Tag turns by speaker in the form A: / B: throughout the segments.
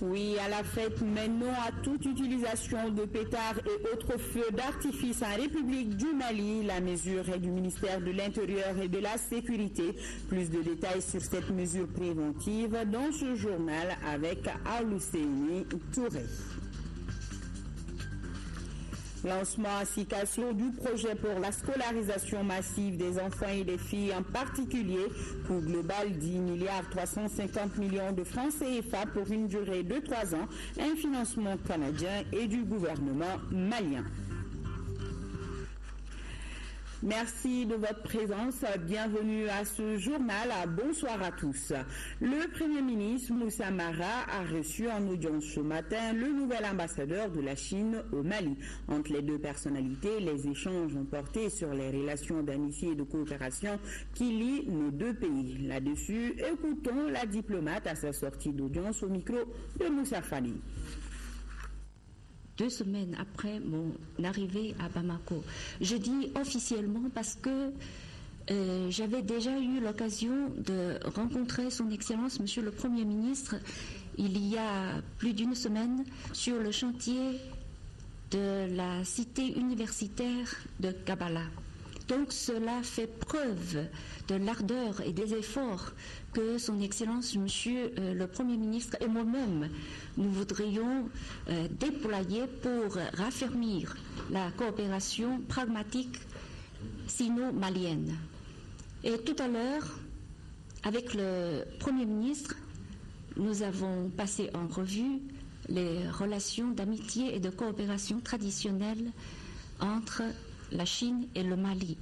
A: Oui à la fête, mais non à toute utilisation de pétards et autres feux d'artifice en République du Mali. La mesure est du ministère de l'Intérieur et de la Sécurité. Plus de détails sur cette mesure préventive dans ce journal avec Alouséini Touré. Lancement ainsi qu'assaut du projet pour la scolarisation massive des enfants et des filles en particulier, coût global 10,350 milliards de francs CFA pour une durée de 3 ans, un financement canadien et du gouvernement malien. Merci de votre présence. Bienvenue à ce journal. Bonsoir à tous. Le Premier ministre Moussa Mara a reçu en audience ce matin le nouvel ambassadeur de la Chine au Mali. Entre les deux personnalités, les échanges ont porté sur les relations d'amitié et de coopération qui lient nos deux pays. Là-dessus, écoutons la diplomate à sa sortie d'audience au micro de Moussa Fali.
B: 2 semaines après mon arrivée à Bamako. Je dis officiellement parce que j'avais déjà eu l'occasion de rencontrer son Excellence, Monsieur le Premier ministre, il y a plus d'1 semaine sur le chantier de la cité universitaire de Kabbalah. Donc cela fait preuve de l'ardeur et des efforts que son Excellence, Monsieur le Premier ministre et moi-même, nous voudrions déployer pour raffermir la coopération pragmatique sino-malienne. Et tout à l'heure, avec le Premier ministre, nous avons passé en revue les relations d'amitié et de coopération traditionnelles entre la Chine et le Mali.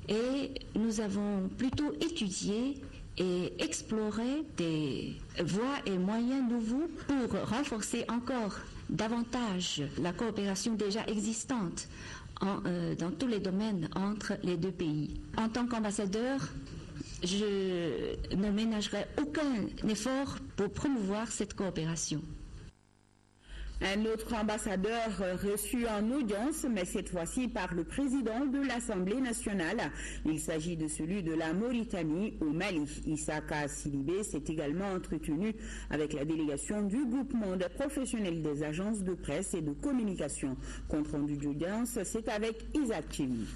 B: Et nous avons plutôt étudié et exploré des voies et moyens nouveaux pour renforcer encore davantage la coopération déjà existante dans tous les domaines entre les deux pays. En tant qu'ambassadeur, je ne ménagerai aucun effort pour promouvoir cette coopération.
A: Un autre ambassadeur reçu en audience, mais cette fois-ci par le président de l'Assemblée nationale. Il s'agit de celui de la Mauritanie au Mali. Issaka Sidibé s'est également entretenu avec la délégation du groupement des professionnels des agences de presse et de communication. Compte rendu d'audience, c'est avec Isaac Chimi.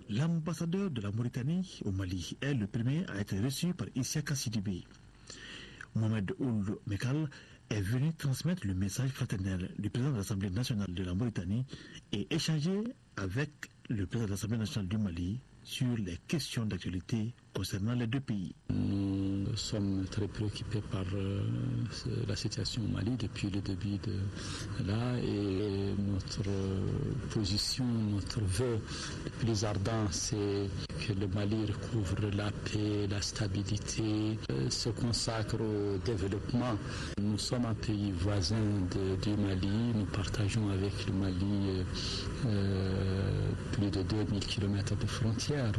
C: L'ambassadeur de la Mauritanie au Mali est le premier à être reçu par Issaka Sidibé. Mohamed Ould Mekal est venu transmettre le message fraternel du président de l'Assemblée nationale de la Mauritanie et échanger avec le président de l'Assemblée nationale du Mali sur les questions d'actualité concernant les deux pays.
D: Nous sommes très préoccupés par la situation au Mali depuis le début de là et notre position, notre vœu le plus ardent, c'est que le Mali recouvre la paix, la stabilité, se consacre au développement. Nous sommes un pays voisin du Mali, nous partageons avec le Mali plus de 2000 km de frontières.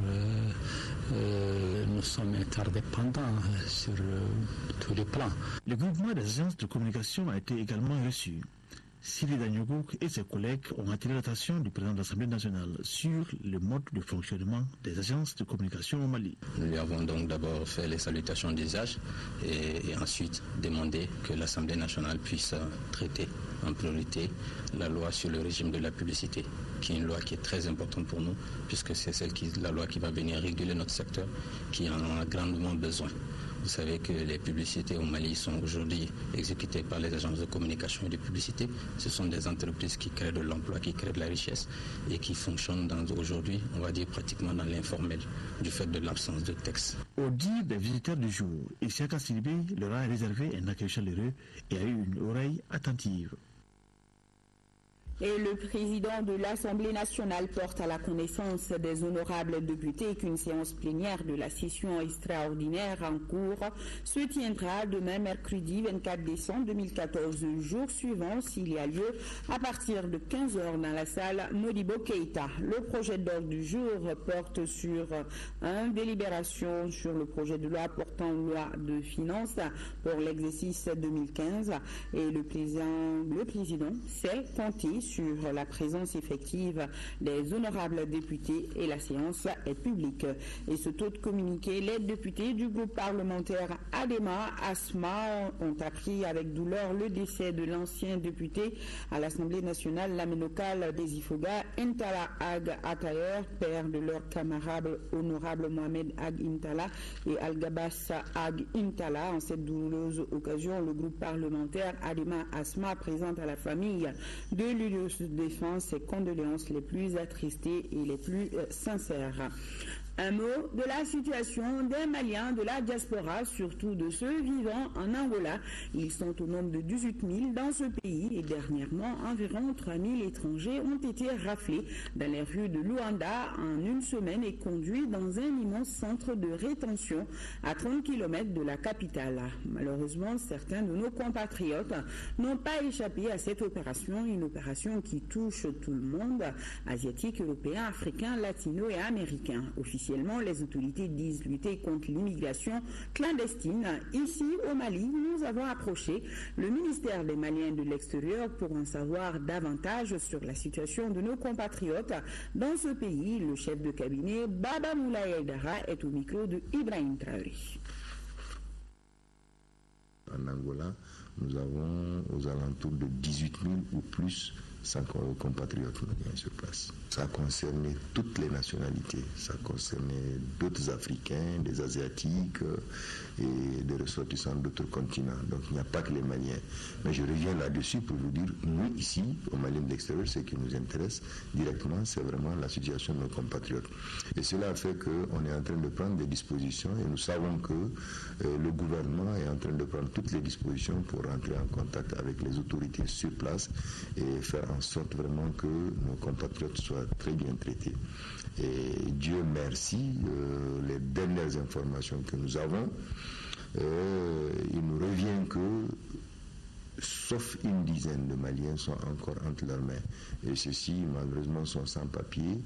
D: Nous sommes interdépendants sur tous les plans.
C: Le groupement des agences de communication a été également reçu. Siri Dagnogo et ses collègues ont attiré l'attention du président de l'Assemblée nationale sur le mode de fonctionnement des agences de communication au Mali.
E: Nous lui avons donc d'abord fait les salutations d'usage et ensuite demandé que l'Assemblée nationale puisse traiter en priorité la loi sur le régime de la publicité, qui est une loi qui est très importante pour nous, puisque c'est la loi qui va venir réguler notre secteur, qui en a grandement besoin. Vous savez que les publicités au Mali sont aujourd'hui exécutées par les agences de communication et de publicité. Ce sont des entreprises qui créent de l'emploi, qui créent de la richesse et qui fonctionnent aujourd'hui, on va dire, pratiquement dans l'informel, du fait de l'absence de texte.
C: Au dire des visiteurs du jour, Issaka Sidibé leur a réservé un accueil chaleureux et a eu une oreille attentive.
A: Et le président de l'Assemblée nationale porte à la connaissance des honorables députés qu'une séance plénière de la session extraordinaire en cours se tiendra demain mercredi 24 décembre 2014, jour suivant s'il y a lieu, à partir de 15h dans la salle Modibo Keïta. Le projet d'ordre du jour porte sur une délibération sur le projet de loi portant loi de finances pour l'exercice 2015 et le président s'est compté sur la présence effective des honorables députés et la séance est publique. Et ce taux de communiqué, les députés du groupe parlementaire Adema Asma ont appris avec douleur le décès de l'ancien député à l'Assemblée nationale, l'aménocale des Ifoga, Intala Ag Atayer, père de leur camarade honorable Mohamed Ag Intala et Al-Gabas Ag Intala. En cette douloureuse occasion, le groupe parlementaire Adema Asma présente à la famille de l'Unios de Défense ses condoléances les plus attristées et les plus sincères. Un mot de la situation des Maliens de la diaspora, surtout de ceux vivant en Angola. Ils sont au nombre de 18 000 dans ce pays et dernièrement, environ 3 000 étrangers ont été raflés dans les rues de Luanda en une semaine et conduits dans un immense centre de rétention à 30 km de la capitale. Malheureusement, certains de nos compatriotes n'ont pas échappé à cette opération, une opération qui touche tout le monde, asiatique, européen, africain, latino et américain. Officiellement, les autorités disent lutter contre l'immigration clandestine. Ici, au Mali, nous avons approché le ministère des Maliens de l'extérieur pour en savoir davantage sur la situation de nos compatriotes dans ce pays. Le chef de cabinet, Baba Moulaye Dara, est au micro de Ibrahim Traoré.
F: En Angola, nous avons aux alentours de 18 000 ou plus sans compatriotes maliens sur place. Ça a concerné toutes les nationalités. Ça a concerné d'autres Africains, des Asiatiques et des ressortissants d'autres continents. Donc il n'y a pas que les Maliens. Mais je reviens là-dessus pour vous dire, nous ici, aux Maliens de l'extérieur, ce qui nous intéresse directement, c'est vraiment la situation de nos compatriotes. Et cela fait qu'on est en train de prendre des dispositions et nous savons que le gouvernement est en train de prendre toutes les dispositions pour rentrer en contact avec les autorités sur place et faire en sorte vraiment que nos compatriotes soient très bien traités. Et Dieu merci, les dernières informations que nous avons, il nous revient que sauf une dizaine de Maliens sont encore entre leurs mains. Et ceux-ci, malheureusement, sont sans papier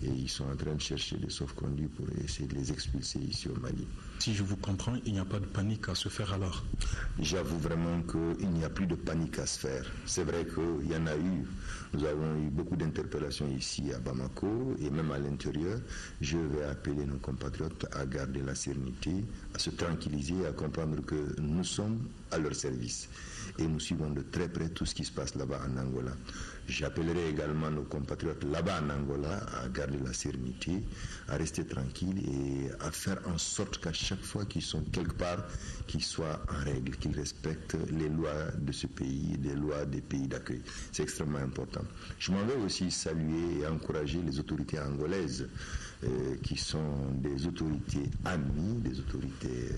F: et ils sont en train de chercher des sauf-conduits pour essayer de les expulser ici au Mali.
G: Si je vous comprends, il n'y a pas de panique à se faire alors?
F: J'avoue vraiment qu'il n'y a plus de panique à se faire. C'est vrai qu'il y en a eu. Nous avons eu beaucoup d'interpellations ici à Bamako et même à l'intérieur. Je vais appeler nos compatriotes à garder la sérénité, à se tranquilliser, à comprendre que nous sommes à leur service. Et nous suivons de très près tout ce qui se passe là-bas en Angola. J'appellerai également nos compatriotes là-bas en Angola à garder la sérénité, à rester tranquilles et à faire en sorte qu'à chaque fois qu'ils sont quelque part, qu'ils soient en règle, qu'ils respectent les lois de ce pays, les lois des pays d'accueil. C'est extrêmement important. Je m'en vais aussi saluer et encourager les autorités angolaises qui sont des autorités amies, des autorités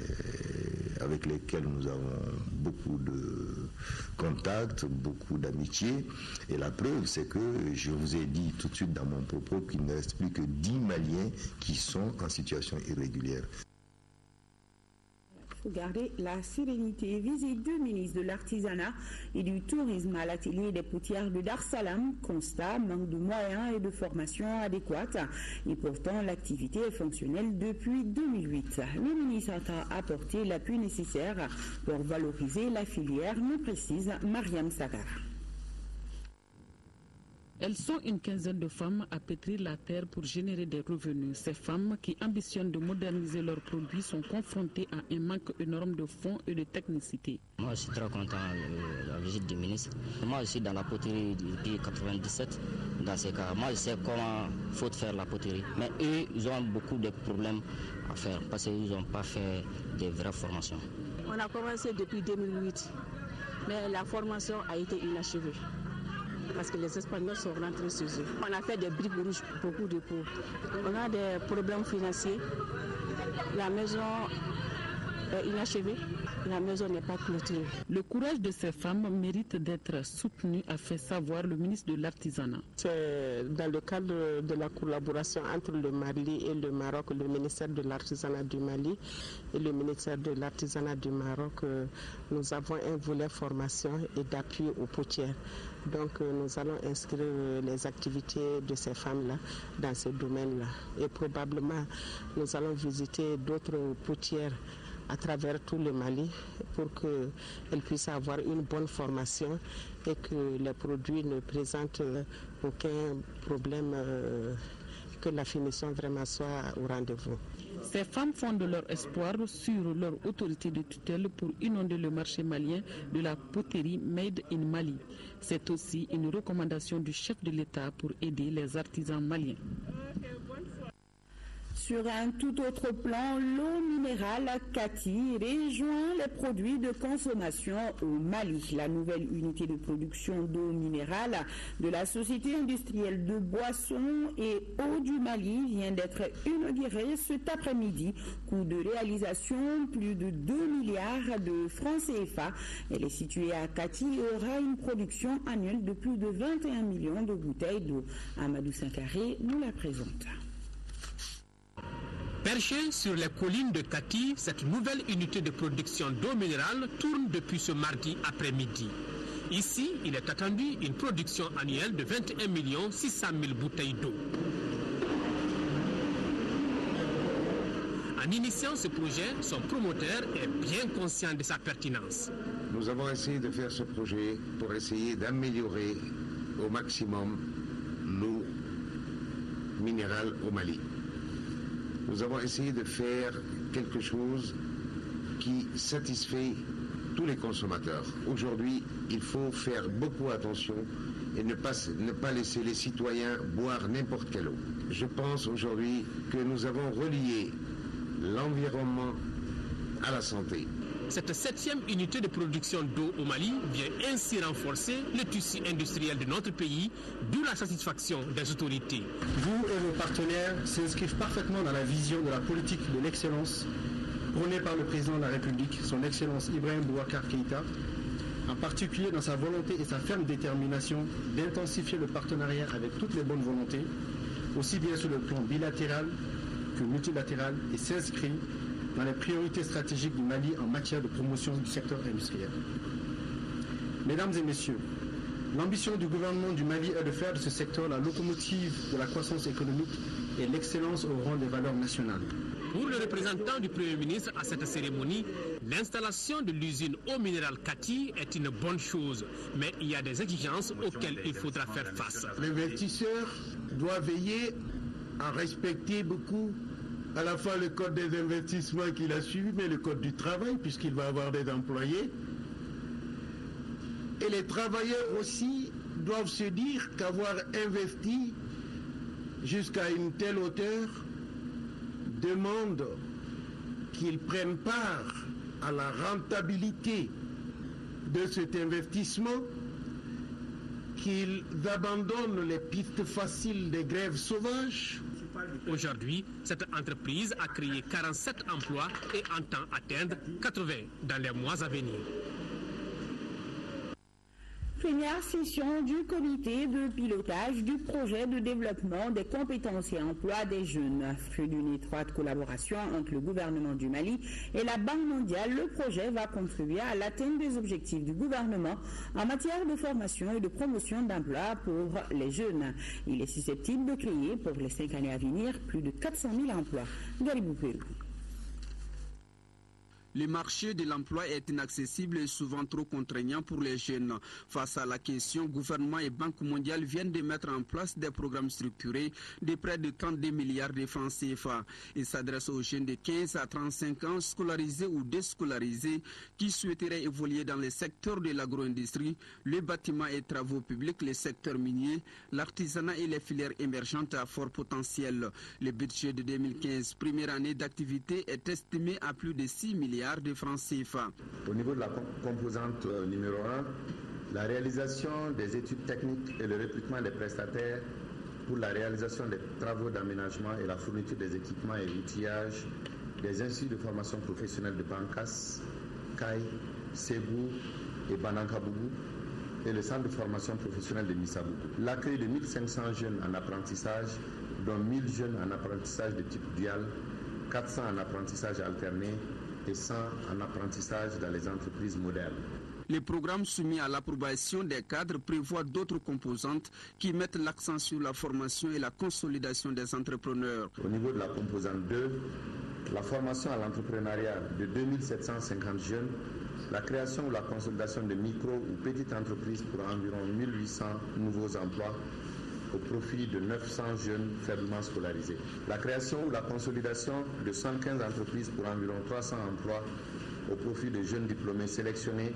F: avec lesquelles nous avons beaucoup de contacts, beaucoup d'amitié. Et la preuve, c'est que je vous ai dit tout de suite dans mon propos qu'il ne reste plus que 10 Maliens qui sont en situation irrégulière.
A: Garder la sérénité. Visite du ministre de l'Artisanat et du Tourisme à l'atelier des potières de Dar Salam. Constat, manque de moyens et de formation adéquate. Et pourtant, l'activité est fonctionnelle depuis 2008. Le ministre a apporté l'appui nécessaire pour valoriser la filière, nous précise Mariam Sagar.
H: Elles sont une quinzaine de femmes à pétrir la terre pour générer des revenus. Ces femmes qui ambitionnent de moderniser leurs produits sont confrontées à un manque énorme de fonds et de technicité.
I: Moi, je suis très content de la visite du ministre. Moi, je suis dans la poterie depuis 1997. Dans ces cas, moi, je sais comment il faut faire la poterie. Mais eux, ils ont beaucoup de problèmes à faire parce qu'ils n'ont pas fait de vraies formations.
J: On a commencé depuis 2008, mais la formation a été inachevée. Parce que les Espagnols sont rentrés chez eux. On a fait des briques rouges, beaucoup de pots. On a des problèmes financiers. La maison est inachevée. La maison n'est pas clôturée.
H: Le courage de ces femmes mérite d'être soutenu, a fait savoir le ministre de l'Artisanat.
J: C'est dans le cadre de la collaboration entre le Mali et le Maroc, le ministère de l'Artisanat du Mali et le ministère de l'Artisanat du Maroc, nous avons un volet formation et d'appui aux potières. Donc nous allons inscrire les activités de ces femmes-là dans ce domaine-là. Et probablement nous allons visiter d'autres potières à travers tout le Mali pour qu'elles puissent avoir une bonne formation et que les produits ne présentent aucun problème, que la finition vraiment soit au rendez-vous.
H: Ces femmes fondent leur espoir sur leur autorité de tutelle pour inonder le marché malien de la poterie Made in Mali. C'est aussi une recommandation du chef de l'État pour aider les artisans maliens.
A: Sur un tout autre plan, l'eau minérale Kati rejoint les produits de consommation au Mali. La nouvelle unité de production d'eau minérale de la Société industrielle de boissons et eau du Mali vient d'être inaugurée cet après-midi. Coût de réalisation, plus de 2 milliards de francs CFA. Elle est située à Kati et aura une production annuelle de plus de 21 millions de bouteilles d'eau. Amadou Sankaré nous la présente.
K: Perchée sur les collines de Kati, cette nouvelle unité de production d'eau minérale tourne depuis ce mardi après-midi. Ici, il est attendu une production annuelle de 21 600 000 bouteilles d'eau. En initiant ce projet, son promoteur est bien conscient de sa pertinence.
L: Nous avons essayé de faire ce projet pour essayer d'améliorer au maximum l'eau minérale au Mali. Nous avons essayé de faire quelque chose qui satisfait tous les consommateurs. Aujourd'hui, il faut faire beaucoup attention et ne pas laisser les citoyens boire n'importe quelle eau. Je pense aujourd'hui que nous avons relié l'environnement à la santé.
K: Cette 7e unité de production d'eau au Mali vient ainsi renforcer le tissu industriel de notre pays, d'où la satisfaction des autorités.
M: Vous et vos partenaires s'inscrivent parfaitement dans la vision de la politique de l'excellence prônée par le président de la République, son Excellence Ibrahim Boubacar Keïta, en particulier dans sa volonté et sa ferme détermination d'intensifier le partenariat avec toutes les bonnes volontés, aussi bien sur le plan bilatéral que multilatéral, et s'inscrit dans les priorités stratégiques du Mali en matière de promotion du secteur industriel. Mesdames et messieurs, l'ambition du gouvernement du Mali est de faire de ce secteur la locomotive de la croissance économique et l'excellence au rang des valeurs nationales.
K: Pour le représentant du Premier ministre à cette cérémonie, l'installation de l'usine eau minérale Kati est une bonne chose, mais il y a des exigences auxquelles il faudra faire face.
N: L'investisseur doit veiller à respecter beaucoup à la fois le code des investissements qu'il a suivi, mais le code du travail, puisqu'il va avoir des employés. Et les travailleurs aussi doivent se dire qu'avoir investi jusqu'à une telle hauteur demande qu'ils prennent part à la rentabilité de cet investissement, qu'ils abandonnent les pistes faciles des grèves sauvages.
K: Aujourd'hui, cette entreprise a créé 47 emplois et entend atteindre 80 dans les mois à venir.
A: Première session du comité de pilotage du projet de développement des compétences et emploi des jeunes. Fruit d'une étroite collaboration entre le gouvernement du Mali et la Banque mondiale, le projet va contribuer à l'atteinte des objectifs du gouvernement en matière de formation et de promotion d'emploi pour les jeunes. Il est susceptible de créer pour les 5 années à venir plus de 400 000 emplois. Garibou Pérou.
O: Le marché de l'emploi est inaccessible et souvent trop contraignant pour les jeunes. Face à la question, gouvernement et Banque mondiale viennent de mettre en place des programmes structurés de près de 32 milliards de francs CFA. Ils s'adressent aux jeunes de 15 à 35 ans, scolarisés ou déscolarisés, qui souhaiteraient évoluer dans les secteurs de l'agro-industrie, le bâtiment et travaux publics, les secteurs miniers, l'artisanat et les filières émergentes à fort potentiel. Le budget de 2015, première année d'activité, est estimé à plus de 6 milliards de francs CFA.
F: Au niveau de la composante numéro 1, la réalisation des études techniques et le recrutement des prestataires pour la réalisation des travaux d'aménagement et la fourniture des équipements et outillages des instituts de formation professionnelle de Bankas, Kai, Ségou et Banankabougou et le centre de formation professionnelle de Missabougou. L'accueil de 1500 jeunes en apprentissage, dont 1000 jeunes en apprentissage de type dual, 400 en apprentissage alterné et 100 en apprentissage dans les entreprises modernes.
O: Les programmes soumis à l'approbation des cadres prévoient d'autres composantes qui mettent l'accent sur la formation et la consolidation des entrepreneurs.
F: Au niveau de la composante 2, la formation à l'entrepreneuriat de 2750 jeunes
P: la création ou la consolidation de micro ou petites entreprises pour environ 1800 nouveaux emplois au profit de 900 jeunes faiblement scolarisés. La création ou la consolidation de 115 entreprises pour environ 300 emplois au profit de jeunes diplômés sélectionnés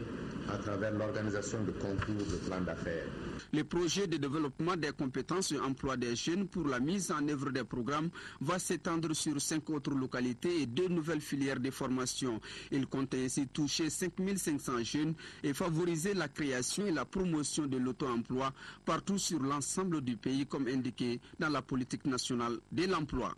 P: à travers l'organisation de concours de plans d'affaires.
O: Le projet de développement des compétences et emploi des jeunes pour la mise en œuvre des programmes va s'étendre sur 5 autres localités et 2 nouvelles filières de formation. Il compte ainsi toucher 5500 jeunes et favoriser la création et la promotion de l'auto-emploi partout sur l'ensemble du pays comme indiqué dans la politique nationale de l'emploi.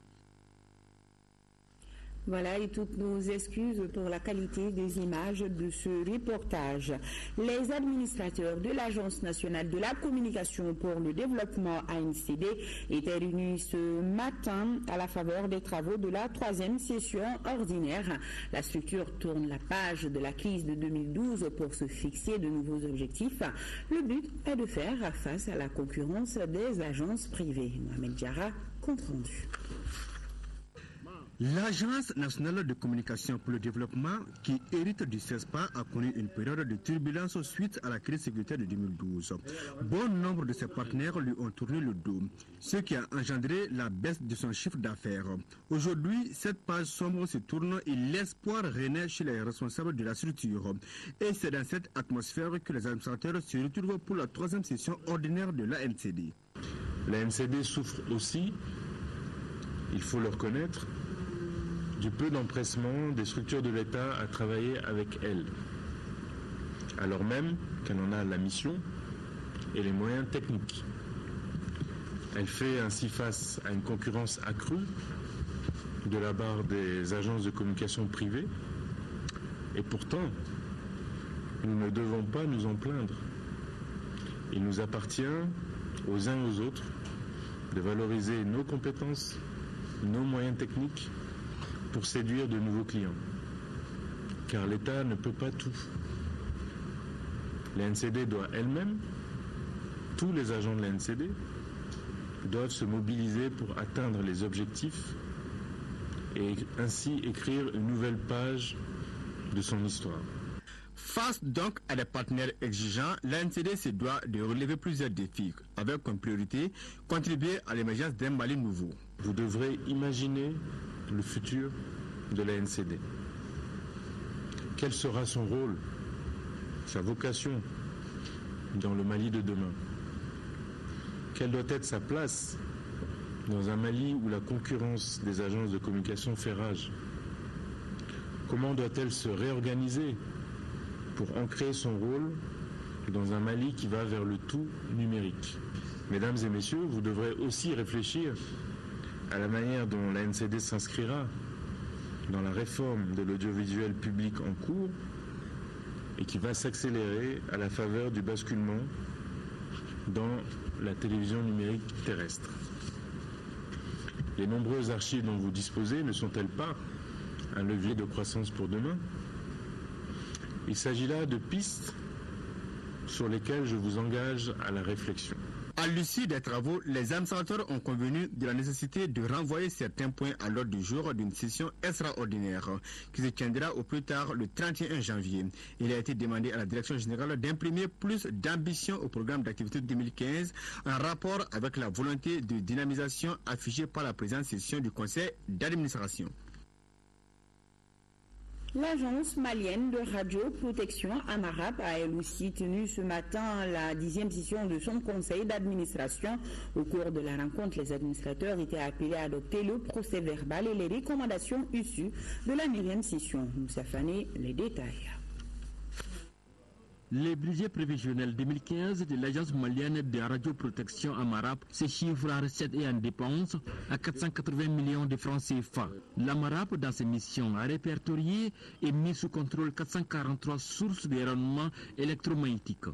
A: Voilà, et toutes nos excuses pour la qualité des images de ce reportage. Les administrateurs de l'Agence nationale de la communication pour le développement ANCD étaient réunis ce matin à la faveur des travaux de la 3e session ordinaire. La structure tourne la page de la crise de 2012 pour se fixer de nouveaux objectifs. Le but est de faire face à la concurrence des agences privées. Mohamed Diarra, compte rendu.
Q: L'Agence nationale de communication pour le développement, qui hérite du CESPA, a connu une période de turbulence suite à la crise sécuritaire de 2012. Bon nombre de ses partenaires lui ont tourné le dos, ce qui a engendré la baisse de son chiffre d'affaires. Aujourd'hui, cette page sombre se tourne et l'espoir renaît chez les responsables de la structure. Et c'est dans cette atmosphère que les administrateurs se retrouvent pour la 3e session ordinaire de l'ANCD.
R: L'ANCD souffre aussi, il faut le reconnaître, du peu d'empressement des structures de l'État à travailler avec elle, alors même qu'elle en a la mission et les moyens techniques. Elle fait ainsi face à une concurrence accrue de la part des agences de communication privées, et pourtant, nous ne devons pas nous en plaindre. Il nous appartient aux uns et aux autres de valoriser nos compétences, nos moyens techniques, pour séduire de nouveaux clients. Car l'État ne peut pas tout. L'ANCD doit elle-même, tous les agents de l'ANCD, doivent se mobiliser pour atteindre les objectifs et ainsi écrire une nouvelle page de son histoire.
Q: Face donc à des partenaires exigeants, l'ANCD se doit de relever plusieurs défis, avec comme priorité contribuer à l'émergence d'un Mali nouveau.
R: Vous devrez imaginer le futur de la NCD. Quel sera son rôle, sa vocation dans le Mali de demain? Quelle doit être sa place dans un Mali où la concurrence des agences de communication fait rage? Comment doit-elle se réorganiser pour ancrer son rôle dans un Mali qui va vers le tout numérique? Mesdames et messieurs, vous devrez aussi réfléchir à la manière dont la NCD s'inscrira dans la réforme de l'audiovisuel public en cours et qui va s'accélérer à la faveur du basculement dans la télévision numérique terrestre. Les nombreuses archives dont vous disposez ne sont-elles pas un levier de croissance pour demain? Il s'agit là de pistes sur lesquelles je vous engage à la réflexion.
Q: À l'issue des travaux, les administrateurs ont convenu de la nécessité de renvoyer certains points à l'ordre du jour d'une session extraordinaire qui se tiendra au plus tard le 31 janvier. Il a été demandé à la direction générale d'imprimer plus d'ambition au programme d'activité 2015 en rapport avec la volonté de dynamisation affichée par la présente session du conseil d'administration.
A: L'agence malienne de radioprotection AMARAP a elle aussi tenu ce matin la 10e session de son conseil d'administration. Au cours de la rencontre, les administrateurs étaient appelés à adopter le procès verbal et les recommandations issues de la 9e session. Moussa Fane, les détails.
S: Le budget prévisionnel 2015 de l'agence malienne de radioprotection AMARAP se chiffre en recettes et en dépenses à 480 millions de francs CFA. L'AMARAP, dans ses missions, a répertorié et mis sous contrôle 443 sources de rayonnement électromagnétique.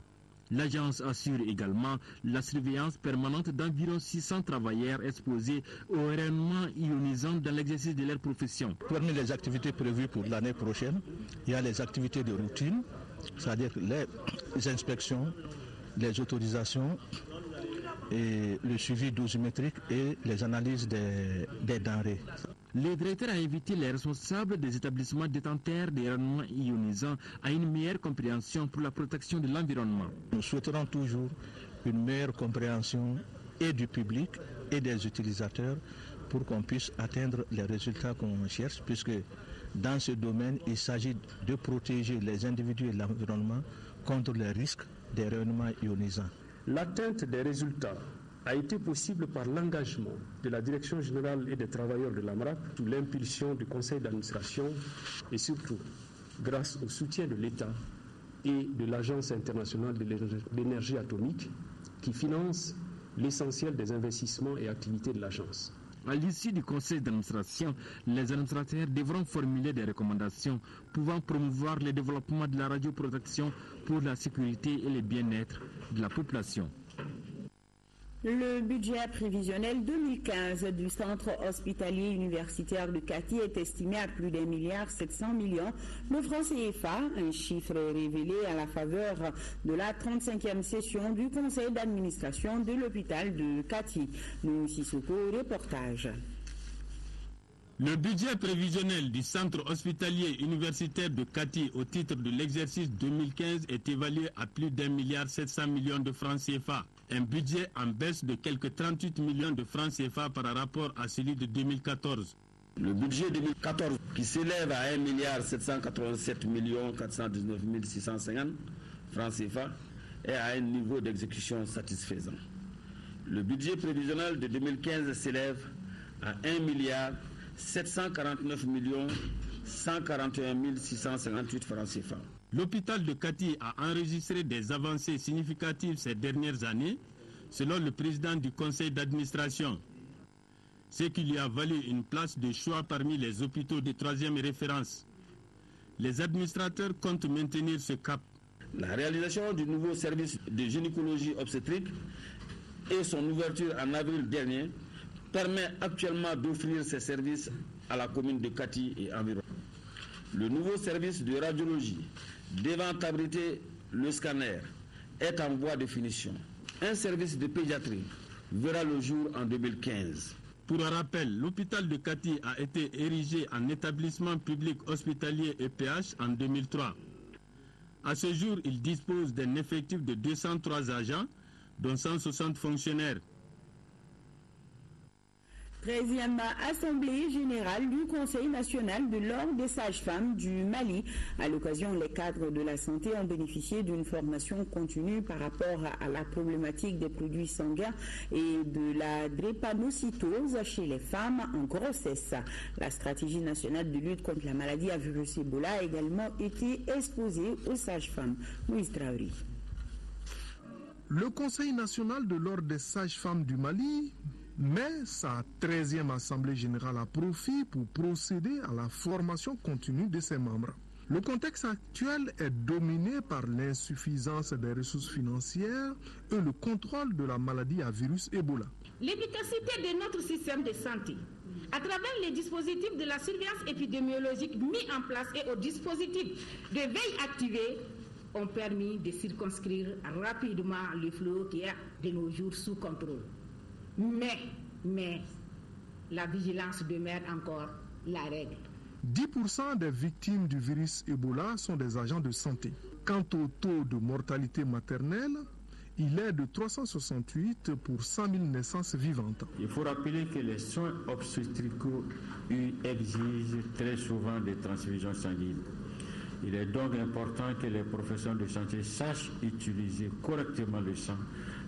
S: L'agence assure également la surveillance permanente d'environ 600 travailleurs exposés au rayonnement ionisant dans l'exercice de leur profession.
T: Parmi les activités prévues pour l'année prochaine, il y a les activités de routine, c'est-à-dire les inspections, les autorisations et le suivi dosimétrique et les analyses des denrées.
S: Le directeur a invité les responsables des établissements détenteurs des rayonnements ionisants à une meilleure compréhension pour la protection de l'environnement.
T: Nous souhaiterons toujours une meilleure compréhension et du public et des utilisateurs pour qu'on puisse atteindre les résultats qu'on cherche, puisque dans ce domaine, il s'agit de protéger les individus et l'environnement contre les risques des rayonnements ionisants.
U: L'atteinte des résultats a été possible par l'engagement de la Direction générale et des travailleurs de l'AMRAP, sous l'impulsion du conseil d'administration et surtout grâce au soutien de l'État et de l'Agence internationale de l'énergie atomique qui finance l'essentiel des investissements et activités de l'agence.
S: À l'issue du conseil d'administration, les administrateurs devront formuler des recommandations pouvant promouvoir le développement de la radioprotection pour la sécurité et le bien-être de la population.
A: Le budget prévisionnel 2015 du centre hospitalier universitaire de Kati est estimé à plus d'1,7 milliard de francs CFA, un chiffre révélé à la faveur de la 35e session du conseil d'administration de l'hôpital de Kati. Nous Sissoko, reportage.
K: Le budget prévisionnel du centre hospitalier universitaire de Kati au titre de l'exercice 2015 est évalué à plus d'1,7 milliard de francs CFA. Un budget en baisse de quelques 38 millions de francs CFA par rapport à celui de 2014.
V: Le budget 2014 qui s'élève à 1,787 419 650 francs CFA est à un niveau d'exécution satisfaisant. Le budget prévisionnel de 2015 s'élève à 1,749 141 658 francs CFA.
K: L'hôpital de Kati a enregistré des avancées significatives ces dernières années, selon le président du conseil d'administration, ce qui lui a valu une place de choix parmi les hôpitaux de 3e référence. Les administrateurs comptent maintenir ce cap.
V: La réalisation du nouveau service de gynécologie obstétrique et son ouverture en avril dernier permet actuellement d'offrir ces services à la commune de Kati et environ. Le nouveau service de radiologie devant abriter le scanner est en voie de finition. Un service de pédiatrie verra le jour en 2015.
K: Pour un rappel, l'hôpital de Kati a été érigé en établissement public hospitalier EPH en 2003. À ce jour, il dispose d'un effectif de 203 agents, dont 160 fonctionnaires.
A: 13e Assemblée générale du Conseil national de l'ordre des sages-femmes du Mali. À l'occasion, les cadres de la santé ont bénéficié d'une formation continue par rapport à la problématique des produits sanguins et de la drépanocytose chez les femmes en grossesse. La stratégie nationale de lutte contre la maladie à virus Ebola a également été exposée aux sages-femmes. Louise Traoré.
W: Le Conseil national de l'ordre des sages-femmes du Mali met sa 13e Assemblée générale à profit pour procéder à la formation continue de ses membres. Le contexte actuel est dominé par l'insuffisance des ressources financières et le contrôle de la maladie à virus Ebola.
X: L'efficacité de notre système de santé, à travers les dispositifs de la surveillance épidémiologique mis en place et aux dispositifs de veille activés, ont permis de circonscrire rapidement le fléau qui est de nos jours sous contrôle. Mais la vigilance demeure encore la règle.
W: 10% des victimes du virus Ebola sont des agents de santé. Quant au taux de mortalité maternelle, il est de 368 pour 100 000 naissances vivantes.
Y: Il faut rappeler que les soins obstétricaux exigent très souvent des transfusions sanguines. Il est donc important que les professionnels de santé sachent utiliser correctement le sang,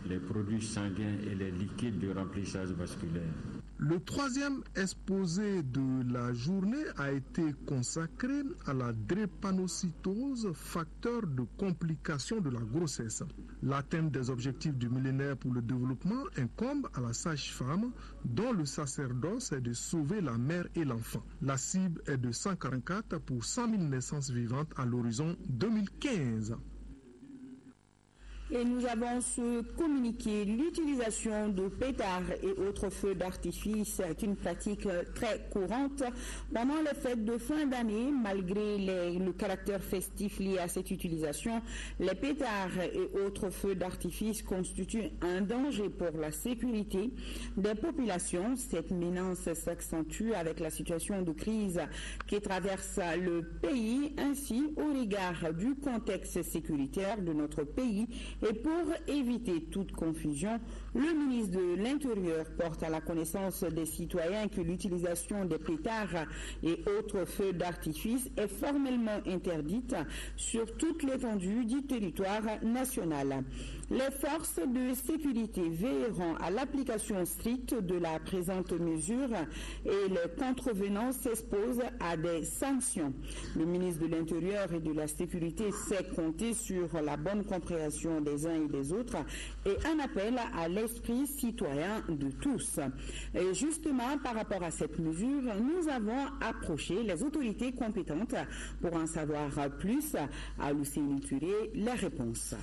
Y: les produits sanguins et les liquides de remplissage vasculaire.
W: Le 3e exposé de la journée a été consacré à la drépanocytose, facteur de complications de la grossesse. L'atteinte des objectifs du millénaire pour le développement incombe à la sage-femme, dont le sacerdoce est de sauver la mère et l'enfant. La cible est de 144 pour 100 000 naissances vivantes à l'horizon 2015.
A: Et nous avons ce communiqué. L'utilisation de pétards et autres feux d'artifice est une pratique très courante pendant les fêtes de fin d'année. Malgré le caractère festif lié à cette utilisation, les pétards et autres feux d'artifice constituent un danger pour la sécurité des populations. Cette menace s'accentue avec la situation de crise qui traverse le pays, ainsi au regard du contexte sécuritaire de notre pays. Et pour éviter toute confusion, le ministre de l'Intérieur porte à la connaissance des citoyens que l'utilisation des pétards et autres feux d'artifice est formellement interdite sur toute l'étendue du territoire national. Les forces de sécurité veilleront à l'application stricte de la présente mesure et les contrevenants s'exposent à des sanctions. Le ministre de l'Intérieur et de la Sécurité sait compter sur la bonne compréhension des uns et des autres et un appel à l'esprit citoyen de tous. Et justement, par rapport à cette mesure, nous avons approché les autorités compétentes pour en savoir plus. À Lucien Turé, la réponse.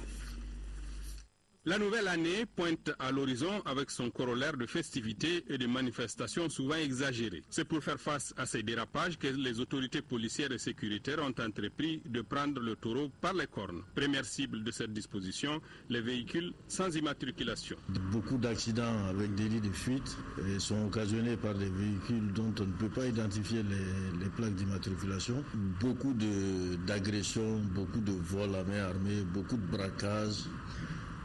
K: La nouvelle année pointe à l'horizon avec son corollaire de festivités et de manifestations souvent exagérées. C'est pour faire face à ces dérapages que les autorités policières et sécuritaires ont entrepris de prendre le taureau par les cornes. Première cible de cette disposition, les véhicules sans immatriculation.
B: Beaucoup d'accidents avec délit de fuite sont occasionnés par des véhicules dont on ne peut pas identifier les plaques d'immatriculation. Beaucoup d'agressions, beaucoup de vols à main armée, beaucoup de braquages.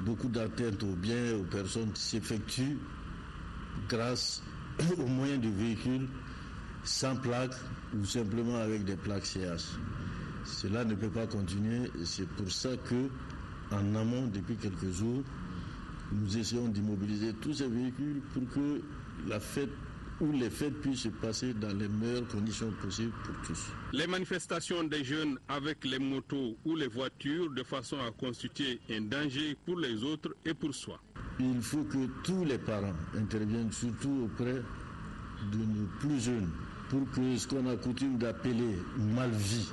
B: Beaucoup d'atteintes aux biens et aux personnes s'effectuent grâce aux moyens de véhicules sans plaque ou simplement avec des plaques CH. Cela ne peut pas continuer et c'est pour ça que, en amont, depuis quelques jours, nous essayons d'immobiliser tous ces véhicules pour que la fête où les fêtes puissent se passer dans les meilleures conditions possibles pour tous.
K: Les manifestations des jeunes avec les motos ou les voitures de façon à constituer un danger pour les autres et pour soi.
B: Il faut que tous les parents interviennent, surtout auprès de nos plus jeunes, pour que ce qu'on a coutume d'appeler mal-vie,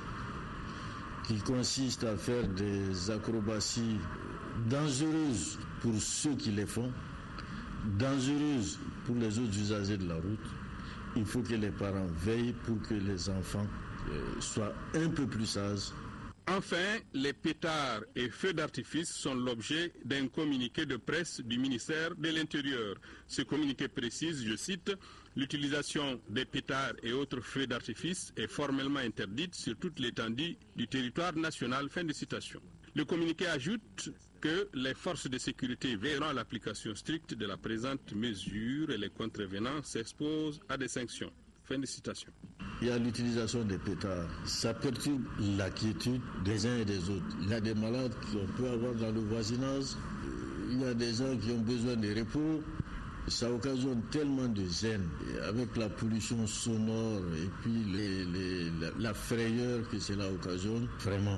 B: qui consiste à faire des acrobaties dangereuses pour ceux qui les font, dangereuses pour les autres usagers de la route, il faut que les parents veillent pour que les enfants soient un peu plus sages.
K: Enfin, les pétards et feux d'artifice sont l'objet d'un communiqué de presse du ministère de l'Intérieur. Ce communiqué précise, je cite, « L'utilisation des pétards et autres feux d'artifice est formellement interdite sur toute l'étendue du territoire national. » Fin de citation. Le communiqué ajoute que les forces de sécurité veilleront à l'application stricte de la présente mesure et les contrevenants s'exposent à des sanctions. Fin de citation.
B: Il y a l'utilisation des pétards. Ça perturbe la quiétude des uns et des autres. Il y a des malades qu'on peut avoir dans le voisinage. Il y a des gens qui ont besoin de repos. Ça occasionne tellement de gêne. Et avec la pollution sonore et puis la frayeur que cela occasionne, vraiment.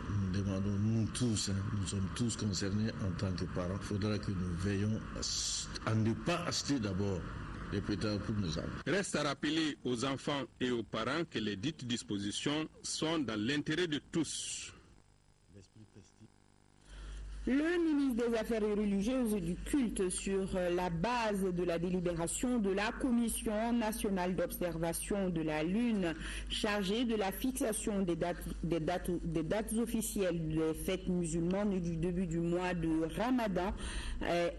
B: Nous demandons, nous tous, nous sommes tous concernés en tant que parents. Il faudra que nous veillons à ne pas acheter d'abord les pétards pour nos enfants.
K: Reste à rappeler aux enfants et aux parents que les dites dispositions sont dans l'intérêt de tous.
A: Le ministre des Affaires religieuses et du culte, sur la base de la délibération de la Commission nationale d'observation de la Lune, chargée de la fixation des dates officielles des fêtes musulmanes du début du mois de Ramadan,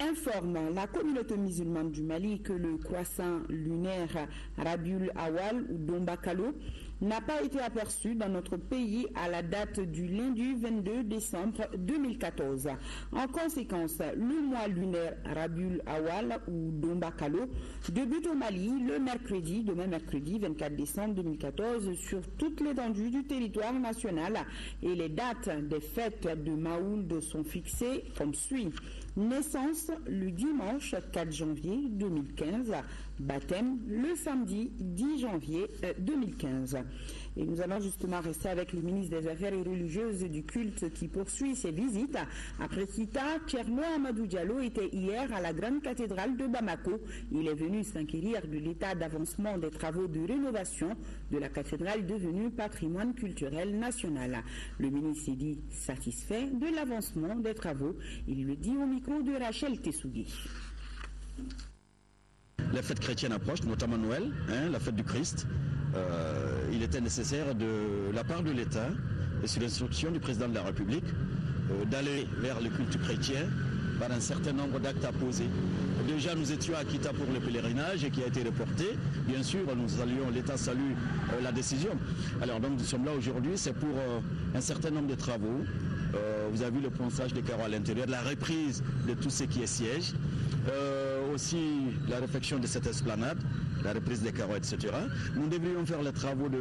A: informe la communauté musulmane du Mali que le croissant lunaire Rabiul Awal ou Dombakalo n'a pas été aperçu dans notre pays à la date du lundi 22 décembre 2014. En conséquence, le mois lunaire Rabiul Awal ou Dombakalo débute au Mali demain mercredi 24 décembre 2014 sur toute l'étendue du territoire national et les dates des fêtes de Maoulid sont fixées comme suit. Naissance le dimanche 4 janvier 2015. Baptême le samedi 10 janvier 2015. Et nous allons justement rester avec le ministre des Affaires religieuses et du culte qui poursuit ses visites. Après Kita, Tcherno Amadou Diallo était hier à la grande cathédrale de Bamako. Il est venu s'inquérir de l'état d'avancement des travaux de rénovation de la cathédrale devenue patrimoine culturel national. Le ministre s'est dit satisfait de l'avancement des travaux. Il le dit au micro de Rachel Tessougui.
C: Les fêtes chrétiennes approchent, notamment Noël, la fête du Christ. Il était nécessaire de la part de l'État et sur l'instruction du président de la République d'aller vers le culte chrétien par un certain nombre d'actes à poser. Déjà, nous étions à Kita pour le pèlerinage et qui a été reporté. Bien sûr, l'État salue la décision. Alors donc nous sommes là aujourd'hui, c'est pour un certain nombre de travaux. Vous avez vu le ponçage des carreaux à l'intérieur, la reprise de tout ce qui est siège. Aussi la réfection de cette esplanade, la reprise des carreaux, etc. Nous devrions faire les travaux de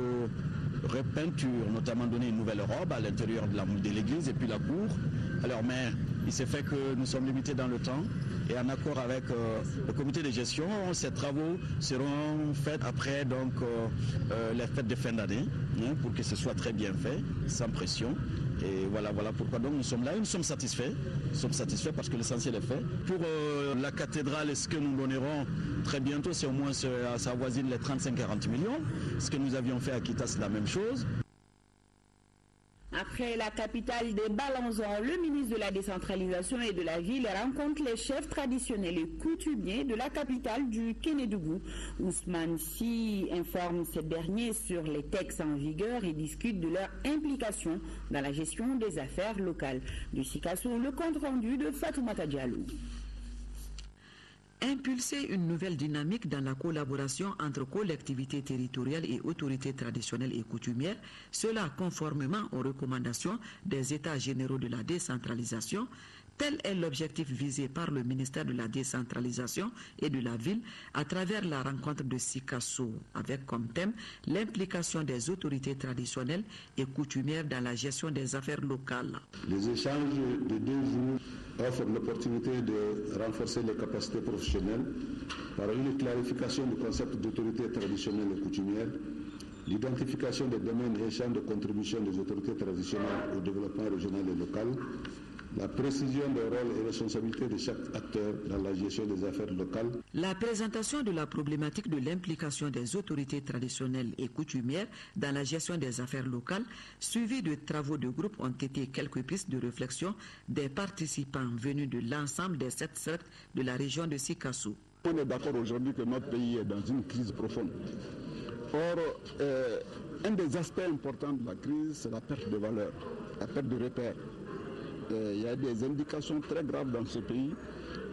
C: repeinture, notamment donner une nouvelle robe à l'intérieur de l'église et puis la cour. Alors, mais il s'est fait que nous sommes limités dans le temps et en accord avec le comité de gestion, ces travaux seront faits après donc, les fêtes de fin d'année pour que ce soit très bien fait, sans pression. Et voilà pourquoi donc nous sommes là et nous sommes satisfaits. Nous sommes satisfaits parce que l'essentiel est fait. Pour la cathédrale, ce que nous donnerons très bientôt, c'est au moins ça avoisine les 35-40 millions. Ce que nous avions fait à Kita, c'est la même chose.
A: Après la capitale des Balanzans, le ministre de la décentralisation et de la ville rencontre les chefs traditionnels et coutumiers de la capitale du Kénédougou. Ousmane Sy informe ces derniers sur les textes en vigueur et discute de leur implication dans la gestion des affaires locales. Du Sikasso, le compte rendu de Fatoumata Diallo.
D: Impulser une nouvelle dynamique dans la collaboration entre collectivités territoriales et autorités traditionnelles et coutumières, cela conformément aux recommandations des États généraux de la décentralisation. Tel est l'objectif visé par le ministère de la décentralisation et de la ville à travers la rencontre de Sikasso, avec comme thème l'implication des autorités traditionnelles et coutumières dans la gestion des affaires locales.
E: Les échanges de 2 jours offrent l'opportunité de renforcer les capacités professionnelles par une clarification du concept d'autorité traditionnelle et coutumière, l'identification des domaines et champs de contribution des autorités traditionnelles au développement régional et local, la précision des rôles et responsabilités de chaque acteur dans la gestion des affaires locales.
D: La présentation de la problématique de l'implication des autorités traditionnelles et coutumières dans la gestion des affaires locales, suivie de travaux de groupe, ont été quelques pistes de réflexion des participants venus de l'ensemble des 7 cercles de la région de Sikasso.
G: On est d'accord aujourd'hui que notre pays est dans une crise profonde. Or, un des aspects importants de la crise, c'est la perte de valeur, la perte de repères. Il y a des indications très graves dans ce pays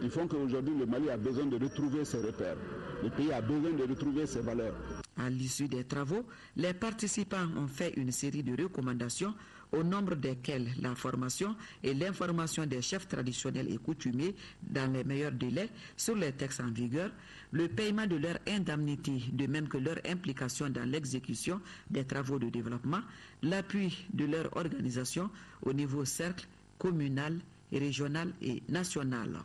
G: qui font qu'aujourd'hui le Mali a besoin de retrouver ses repères. Le pays a besoin de retrouver ses valeurs.
D: À l'issue des travaux, les participants ont fait une série de recommandations au nombre desquelles la formation et l'information des chefs traditionnels et coutumiers dans les meilleurs délais sur les textes en vigueur, le paiement de leur indemnité, de même que leur implication dans l'exécution des travaux de développement, l'appui de leur organisation au niveau cercle, communal, régional et national.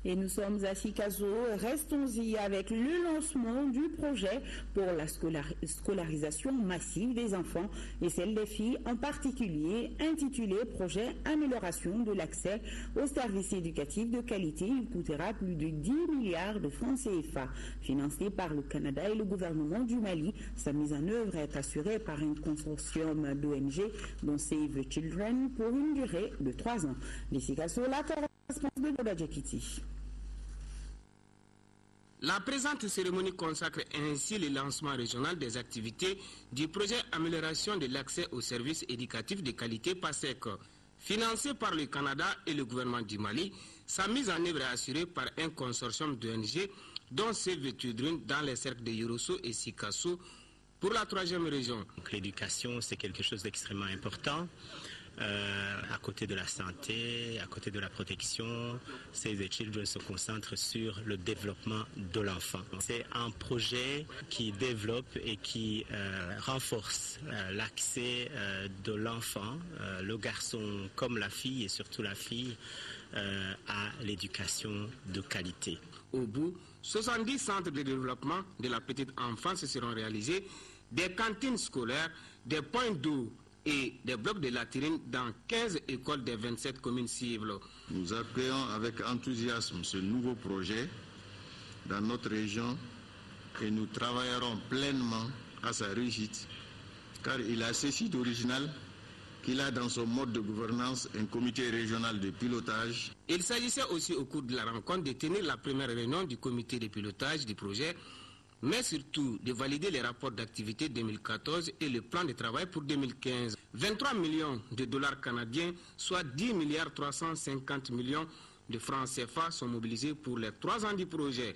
A: Et nous sommes à Sikasso, restons-y avec le lancement du projet pour la scolarisation massive des enfants et celle des filles en particulier, intitulé Projet Amélioration de l'accès aux services éducatifs de qualité. Il coûtera plus de 10 milliards de francs CFA. Financé par le Canada et le gouvernement du Mali, sa mise en œuvre est assurée par un consortium d'ONG dont Save the Children pour une durée de 3 ans. De Sikasso, la correspondance de Boba Djakiti.
I: La présente cérémonie consacre ainsi le lancement régional des activités du projet Amélioration de l'accès aux services éducatifs de qualité PASEC. Financé par le Canada et le gouvernement du Mali, sa mise en œuvre est assurée par un consortium d'ONG dont Save the Children dans les cercles de Yorosso et Sikasso pour la 3e région.
Z: L'éducation, c'est quelque chose d'extrêmement important.
H: À côté de la santé, à côté de la protection, Save the Children se concentre sur le développement de l'enfant. C'est un projet qui développe et qui renforce l'accès de l'enfant, le garçon comme la fille et surtout la fille, à l'éducation de qualité.
I: Au bout, 70 centres de développement de la petite enfance seront réalisés, des cantines scolaires, des points d'eau et des blocs de latérines dans 15 écoles des 27 communes cibles.
B: Nous accueillons avec enthousiasme ce nouveau projet dans notre région et nous travaillerons pleinement à sa réussite, car il a ceci d'original qu'il a dans son mode de gouvernance un comité régional de pilotage.
I: Il s'agissait aussi au cours de la rencontre de tenir la première réunion du comité de pilotage du projet, mais surtout de valider les rapports d'activité 2014 et le plan de travail pour 2015. 23 millions de dollars canadiens, soit 10 milliards 350 millions de francs CFA sont mobilisés pour les 3 ans du projet.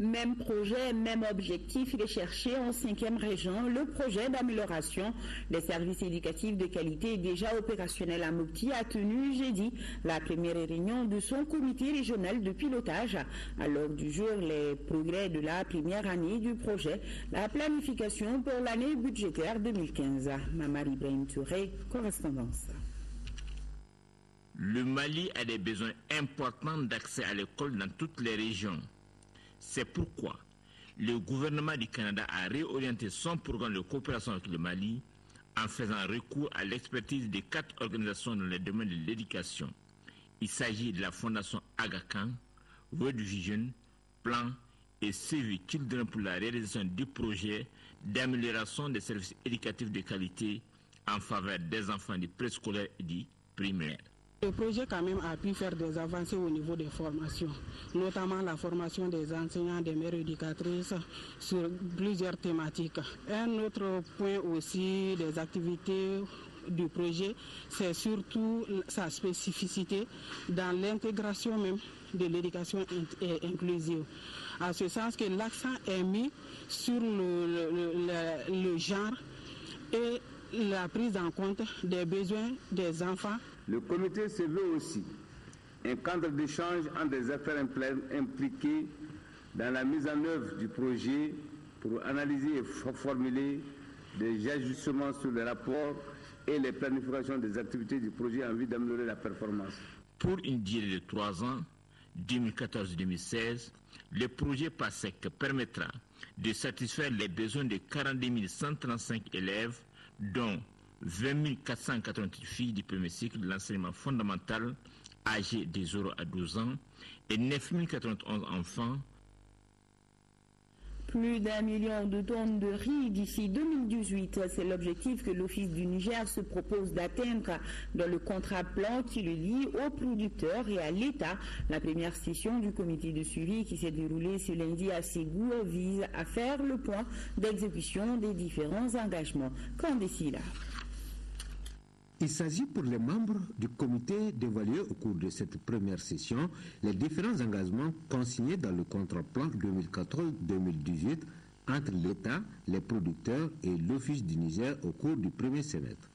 A: Même projet, même objectif recherché en 5e région. Le projet d'amélioration des services éducatifs de qualité déjà opérationnel à Mopti a tenu jeudi la première réunion de son comité régional de pilotage. À l'ordre du jour, les progrès de la première année du projet, la planification pour l'année budgétaire 2015. Mamari Ibrahim Touré, correspondance.
J: Le Mali a des besoins importants d'accès à l'école dans toutes les régions. C'est pourquoi le gouvernement du Canada a réorienté son programme de coopération avec le Mali en faisant recours à l'expertise de 4 organisations dans les domaines de l'éducation. Il s'agit de la Fondation Aga Khan, World Vision, Plan et Save the Children pour la réalisation du projet d'amélioration des services éducatifs de qualité en faveur des enfants du préscolaire et du primaire.
L: Le projet quand même a pu faire des avancées au niveau des formations, notamment la formation des enseignants, des mères éducatrices sur plusieurs thématiques. Un autre point aussi des activités du projet, c'est surtout sa spécificité dans l'intégration même de l'éducation inclusive. À ce sens que l'accent est mis sur le genre et la prise en compte des besoins des enfants.
M: Le comité se veut aussi un cadre d'échange entre des affaires impliquées dans la mise en œuvre du projet pour analyser et formuler des ajustements sur les rapports et les planifications des activités du projet en vue d'améliorer la performance.
J: Pour une durée de 3 ans, 2014-2016, le projet PASEC permettra de satisfaire les besoins de 42 135 élèves, dont 20 488 filles du premier cycle de l'enseignement fondamental âgées de 0 à 12 ans et 9 091 enfants.
A: Plus d'1 million de tonnes de riz d'ici 2018, c'est l'objectif que l'Office du Niger se propose d'atteindre dans le contrat plan qui le lie aux producteurs et à l'État. La première session du comité de suivi qui s'est déroulée ce lundi à Ségou vise à faire le point d'exécution des différents engagements. Qu'en décide-t-il ?
N: Il s'agit pour les membres du comité d'évaluer au cours de cette première session les différents engagements consignés dans le contrat plan 2014-2018 entre l'État, les producteurs et l'Office du Niger au cours du premier semestre.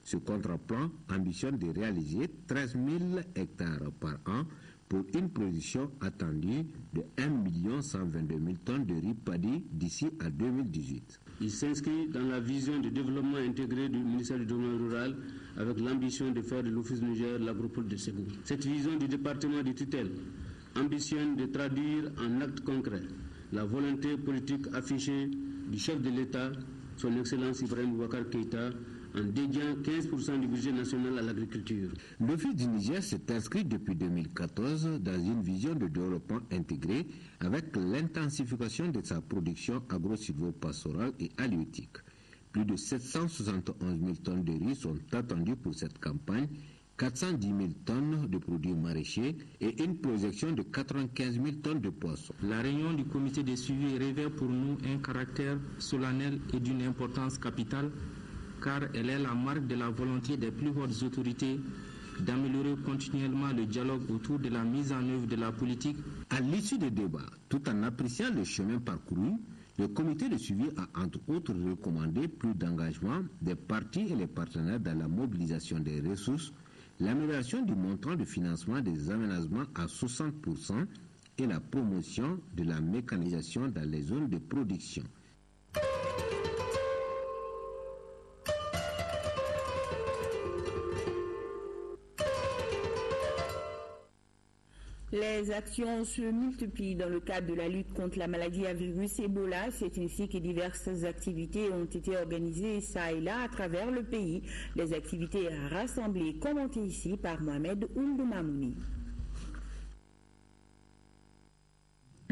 N: Ce contrat plan ambitionne de réaliser 13 000 hectares par an pour une production attendue de 1 122 000 tonnes de riz paddy d'ici à 2018.
M: Il s'inscrit dans la vision de développement intégré du ministère du Développement rural avec l'ambition de faire de l'Office Niger l'agropole de Ségou. Cette vision du département de tutelle ambitionne de traduire en actes concrets la volonté politique affichée du chef de l'État, son Excellence Ibrahim Boubacar Keïta, en dédiant 15% du budget national à l'agriculture.
N: L'Office du Niger s'est inscrit depuis 2014 dans une vision de développement intégré avec l'intensification de sa production agro-silvopastorale et halieutique. Plus de 771 000 tonnes de riz sont attendues pour cette campagne, 410 000 tonnes de produits maraîchers et une projection de 95 000 tonnes de poissons.
L: La réunion du comité de suivi revêt pour nous un caractère solennel et d'une importance capitale, car elle est la marque de la volonté des plus hautes autorités d'améliorer continuellement le dialogue autour de la mise en œuvre de la politique.
N: À l'issue des débats, tout en appréciant le chemin parcouru, Le comité de suivi a entre autres recommandé plus d'engagement des partis et les partenaires dans la mobilisation des ressources, l'amélioration du montant de financement des aménagements à 60% et la promotion de la mécanisation dans les zones de production.
A: Les actions se multiplient dans le cadre de la lutte contre la maladie à virus Ebola. C'est ainsi que diverses activités ont été organisées ça et là à travers le pays. Les activités rassemblées, commentées ici par Mohamed Ould Mamouni.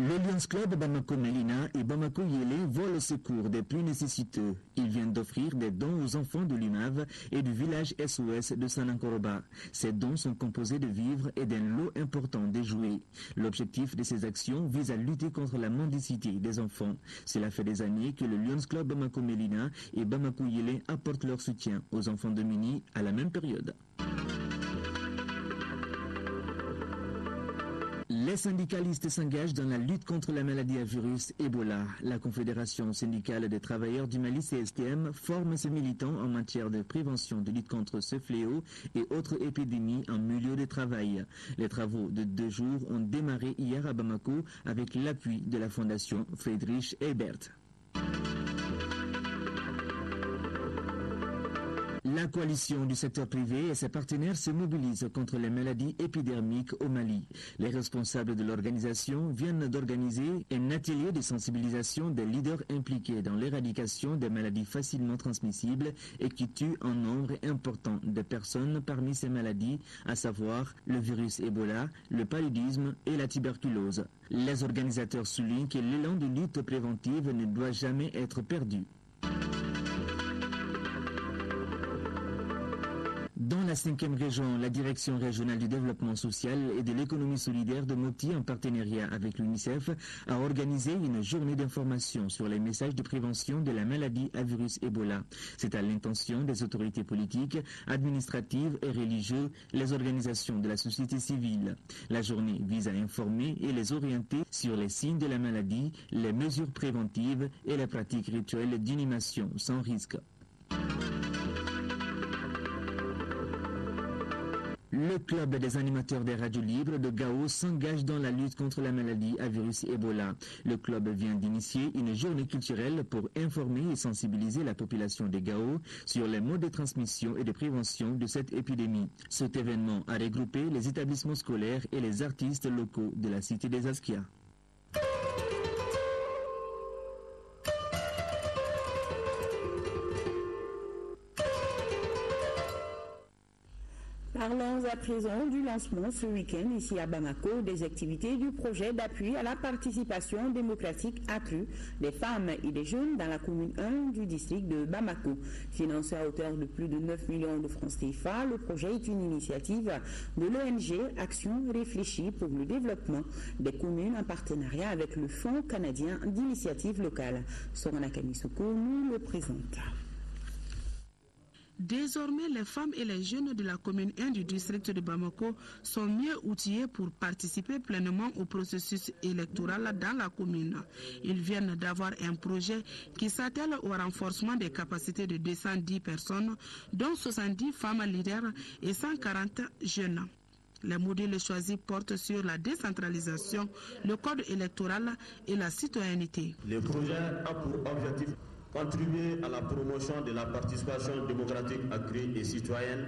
F: Le Lions Club Bamako Melina et Bamako Yele vont au secours des plus nécessiteux. Ils viennent d'offrir des dons aux enfants de l'UMAV et du village SOS de Sanankoroba. Ces dons sont composés de vivres et d'un lot important de jouets. L'objectif de ces actions vise à lutter contre la mendicité des enfants. Cela fait des années que le Lions Club Bamako Melina et Bamako Yele apportent leur soutien aux enfants de Mini à la même période. Les syndicalistes s'engagent dans la lutte contre la maladie à virus Ebola. La Confédération syndicale des travailleurs du Mali CSTM forme ses militants en matière de prévention de lutte contre ce fléau et autres épidémies en milieu de travail. Les travaux de 2 jours ont démarré hier à Bamako avec l'appui de la Fondation Friedrich Ebert. La coalition du secteur privé et ses partenaires se mobilisent contre les maladies épidermiques au Mali. Les responsables de l'organisation viennent d'organiser un atelier de sensibilisation des leaders impliqués dans l'éradication des maladies facilement transmissibles et qui tuent un nombre important de personnes parmi ces maladies, à savoir le virus Ebola, le paludisme et la tuberculose. Les organisateurs soulignent que l'élan de lutte préventive ne doit jamais être perdu. Dans la 5e région, la Direction régionale du développement social et de l'économie solidaire de Mopti, en partenariat avec l'UNICEF, a organisé une journée d'information sur les messages de prévention de la maladie à virus Ebola. C'est à l'intention des autorités politiques, administratives et religieuses, les organisations de la société civile. La journée vise à informer et les orienter sur les signes de la maladie, les mesures préventives et les pratiques rituelles d'inhumation sans risque. Le club des animateurs des radios libres de Gao s'engage dans la lutte contre la maladie à virus Ebola. Le club vient d'initier une journée culturelle pour informer et sensibiliser la population de Gao sur les modes de transmission et de prévention de cette épidémie. Cet événement a regroupé les établissements scolaires et les artistes locaux de la cité des Askia.
A: Parlons à présent du lancement ce week-end ici à Bamako des activités du projet d'appui à la participation démocratique accrue des femmes et des jeunes dans la commune 1 du district de Bamako. Financé à hauteur de plus de 9 millions de francs CFA, le projet est une initiative de l'ONG Action réfléchie pour le développement des communes en partenariat avec le Fonds canadien d'initiative locale. Sorana Kamisoko nous le présente.
L: Désormais, les femmes et les jeunes de la commune 1 du district de Bamako sont mieux outillés pour participer pleinement au processus électoral dans la commune. Ils viennent d'avoir un projet qui s'attelle au renforcement des capacités de 210 personnes, dont 70 femmes leaders et 140 jeunes. Les modules choisis portent sur la décentralisation, le code électoral et la citoyenneté.
O: Le projet a pour objectif contribuer à la promotion de la participation démocratique accrue et citoyenne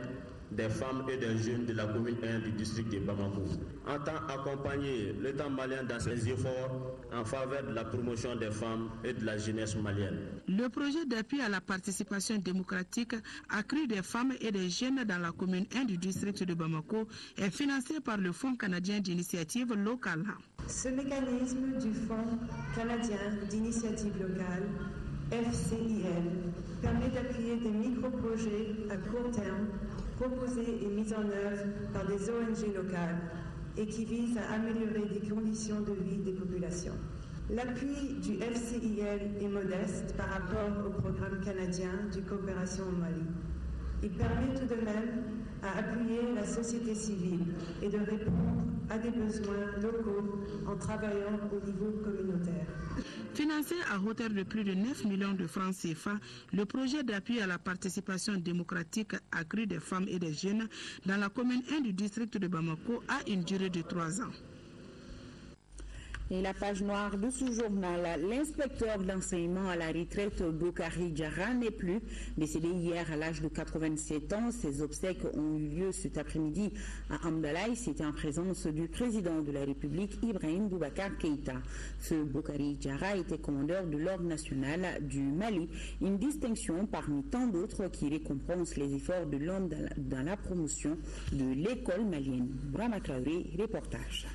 O: des femmes et des jeunes de la commune 1 du district de Bamako. Entend accompagner l'État malien dans ses efforts en faveur de la promotion des femmes et de la jeunesse malienne.
L: Le projet d'appui à la participation démocratique accrue des femmes et des jeunes dans la commune 1 du district de Bamako est financé par le Fonds canadien d'initiative locale.
P: Ce mécanisme du Fonds canadien d'initiative locale FCIL permet d'appuyer des micro-projets à court terme proposés et mis en œuvre par des ONG locales et qui visent à améliorer les conditions de vie des populations. L'appui du FCIL est modeste par rapport au programme canadien de coopération au Mali. Il permet tout de même à appuyer la société civile et de répondre à des besoins locaux en travaillant au niveau communautaire.
L: Financé à hauteur de plus de 9 millions de francs CFA, le projet d'appui à la participation démocratique accrue des femmes et des jeunes dans la commune 1 du district de Bamako a une durée de 3 ans.
A: Et la page noire de ce journal, l'inspecteur d'enseignement à la retraite Boukari Diarra n'est plus. Décédé hier à l'âge de 87 ans, ses obsèques ont eu lieu cet après-midi à Amdalaï. C'était en présence du président de la République, Ibrahim Boubacar Keïta. Ce Boukari Diarra était commandeur de l'Ordre national du Mali, une distinction parmi tant d'autres qui récompense les efforts de l'homme dans la promotion de l'école malienne. Brahma Traoré, reportage.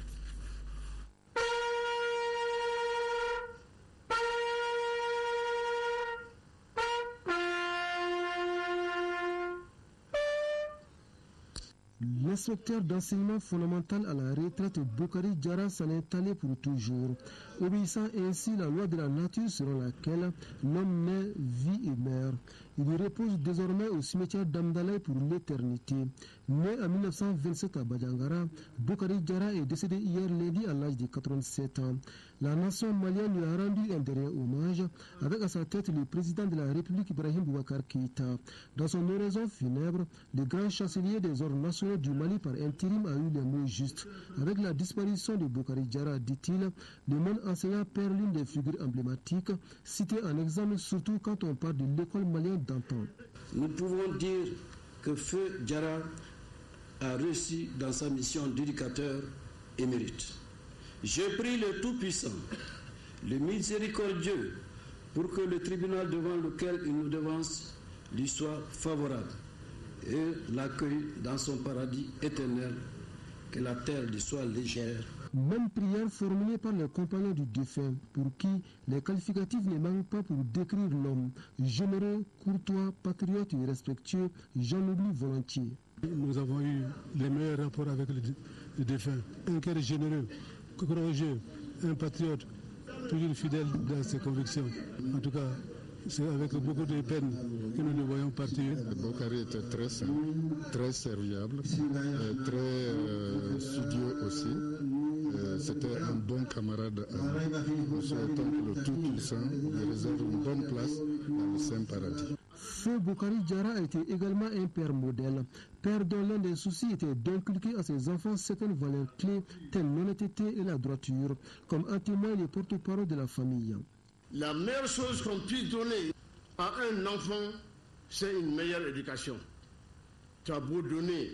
W: L'inspecteur d'enseignement fondamental à la retraite Boukari Diarra s'en est allé pour toujours, obéissant ainsi la loi de la nature selon laquelle l'homme naît, vit et meurt. Il repose désormais au cimetière d'Amdalaï pour l'éternité. Né en 1927 à Badjangara, Boukari Diarra est décédé hier lundi à l'âge de 87 ans. La nation malienne lui a rendu un dernier hommage avec à sa tête le président de la République Ibrahim Boubacar Keïta. Dans son oraison funèbre, le grand chancelier des ordres nationaux du Mali par intérim a eu les mots justes. Avec la disparition de Boukari Diarra, dit-il, le monde enseignant perd l'une des figures emblématiques, citées en exemple surtout quand on parle de l'école malienne d'antan.
Q: Nous pouvons dire que Feu Diarra a réussi dans sa mission d'éducateur émérite. Je prie le Tout-Puissant, le Miséricordieux, pour que le tribunal devant lequel il nous devance lui soit favorable et l'accueille dans son paradis éternel, que la terre lui soit légère.
W: Même prière formulée par les compagnons du défunt, pour qui les qualificatifs ne manquent pas pour décrire l'homme. Généreux, courtois, patriote et respectueux, j'en oublie volontiers.
R: Nous avons eu les meilleurs rapports avec le défunt. Un cœur généreux, courageux, un patriote, toujours fidèle dans ses convictions. En tout cas, c'est avec beaucoup de peine que nous le voyons partir.
S: Boukari était très simple, très serviable, très studieux aussi. C'était un bon camarade. Nous souhaitons que le Tout-Puissant lui réserve une bonne place dans le Saint-Paradis.
W: Feu Boukari Diarra a été également un père modèle, père dont l'un des soucis était d'inculquer à ses enfants certaines valeurs clés telles l'honnêteté et la droiture, comme en témoignent les porte-parole de la famille.
T: La meilleure chose qu'on puisse donner à un enfant, c'est une meilleure éducation. Tu as beau donner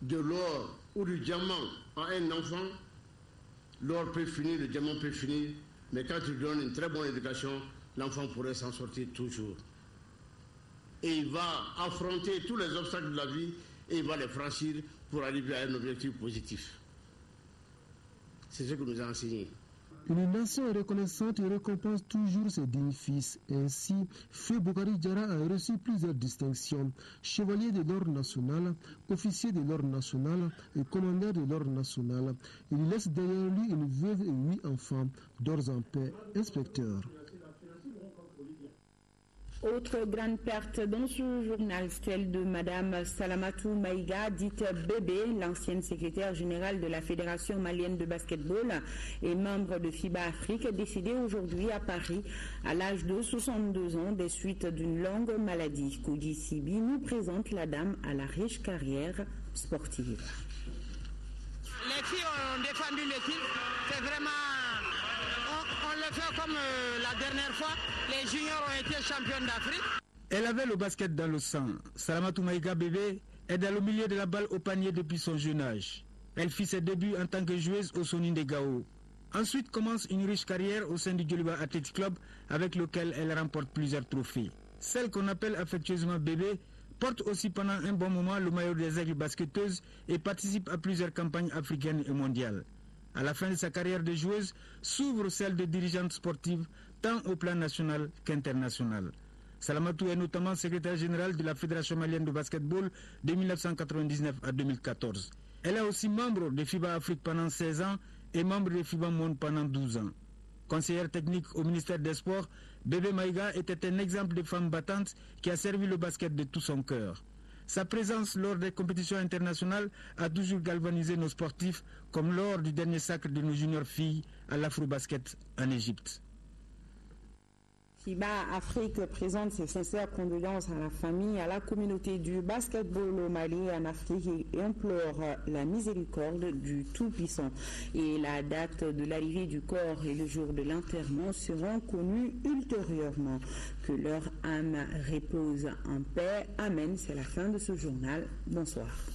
T: de l'or ou du diamant à un enfant, l'or peut finir, le diamant peut finir, mais quand tu donnes une très bonne éducation, l'enfant pourrait s'en sortir toujours. Et il va affronter tous les obstacles de la vie et il va les franchir pour arriver à un objectif positif. C'est ce que nous a enseigné.
W: Une nation reconnaissante récompense toujours ses dignes fils. Ainsi, Feu Boukari Diarra a reçu plusieurs distinctions. Chevalier de l'Ordre national, officier de l'Ordre national et commandeur de l'Ordre national. Il laisse derrière lui une veuve et 8 enfants, d'ores en paix, inspecteur.
A: Autre grande perte dans ce journal, celle de Madame Salamatou Maïga, dite Bébé, l'ancienne secrétaire générale de la Fédération malienne de basketball et membre de FIBA Afrique, décédée aujourd'hui à Paris à l'âge de 62 ans des suites d'une longue maladie. Koudi Sibi nous présente la dame à la riche carrière sportive.
U: Les filles ont défendu l'équipe, c'est vraiment... On le fait comme la dernière fois, les juniors ont été champions d'Afrique.
Z: Elle avait le basket dans le sang. Salamatou Maïga Bébé est dans le milieu de la balle au panier depuis son jeune âge. Elle fit ses débuts en tant que joueuse au Sonin de Gao. Ensuite commence une riche carrière au sein du Djoliba Athletic Club avec lequel elle remporte plusieurs trophées. Celle qu'on appelle affectueusement Bébé porte aussi pendant un bon moment le maillot des aigles basketteuses et participe à plusieurs campagnes africaines et mondiales. À la fin de sa carrière de joueuse, s'ouvre celle de dirigeante sportive tant au plan national qu'international. Salamatou est notamment secrétaire générale de la Fédération malienne de basketball de 1999 à 2014. Elle est aussi membre de FIBA Afrique pendant 16 ans et membre de FIBA Monde pendant 12 ans. Conseillère technique au ministère des Sports, Bébé Maïga était un exemple de femme battante qui a servi le basket de tout son cœur. Sa présence lors des compétitions internationales a toujours galvanisé nos sportifs, comme lors du dernier sacre de nos juniors filles à l'Afro-Basket en Égypte.
A: FIBA Afrique présente ses sincères condoléances à la famille, à la communauté du basketball au Mali et en Afrique et implore la miséricorde du Tout-Puissant. Et la date de l'arrivée du corps et le jour de l'enterrement seront connus ultérieurement. Que leur âme repose en paix. Amen. C'est la fin de ce journal. Bonsoir.